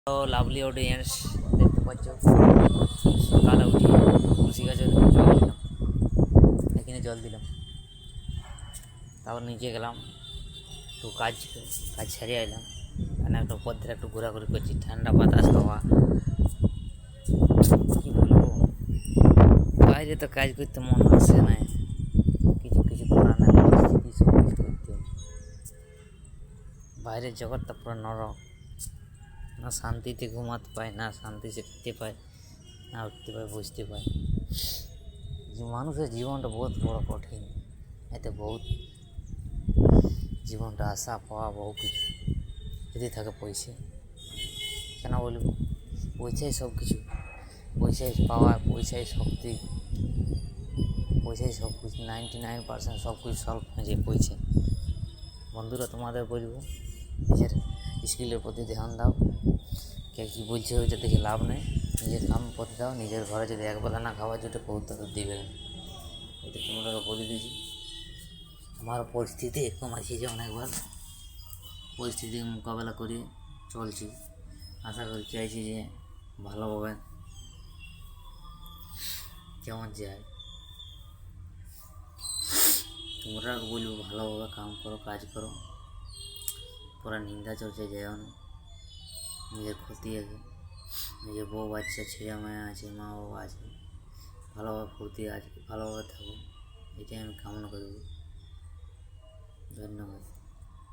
তো lovely audience দেখতে পাচ্ছ, সকালে উঠে তুলসী গাছে জল দিলাম, এখানে জল দিলাম, তারপর নিচে গেলাম, একটু কাজ সারিয়ে এলাম। এখানে একটা পথে একটু ঘোরাঘুরি করছি, ঠান্ডা বাতাস হাওয়া, কী বলবো, বাইরে তো কাজ করতে মন আসে না, কিছু কিছু করার নাই, পরিস্থিতি সব কিছু করতে হবে। বাইরের জগৎটা পুরো নরক, না শান্তিতে ঘুমাতে পায়, না শান্তিতে খেতে পায়, না উঠতে পায়, বুঝতে পায়। মানুষের জীবনটা বহুত বড় কঠিন, এতে বহুত জীবনটা আশা পাওয়া বহু কিছু যদি থাকে পয়সা, কেন বলবো, পয়সাই সব কিছু, পয়সাই পাওয়া, পয়সাই শক্তি, পয়সাই সব কিছু, 99% সব কিছু সলভ হয়ে যায় পয়সা। বন্ধুরা, তোমাদের বলবো নিজের স্কিলের প্রতি ধ্যান দাও, কে কী বলছে ওইটা দেখে লাভ নেই, নিজের কাম করতে দাও। নিজের ঘরে যদি একবেলা না খাওয়া যেটা বহুত দিবে না, এটা তোমরা বলে দিয়েছি। আমার পরিস্থিতি এরকম আছে যে অনেকবার পরিস্থিতির মোকাবেলা করে চলছি, আশা করি চাইছি যে ভালোভাবে কেমন যায়। তোমরা বলবো ভালোভাবে কাম করো, কাজ করো, পরে নিন্দা চর্চায় যাও না, নিজের ক্ষতি আছে, নিজের বউ বাচ্চা ছেলে মেয়ে আছে, মা বাবা আছে, ভালোভাবে ফুর্তি আছে, ভালোভাবে থাকো, এটাই আমি কামনা করব। ধন্যবাদ।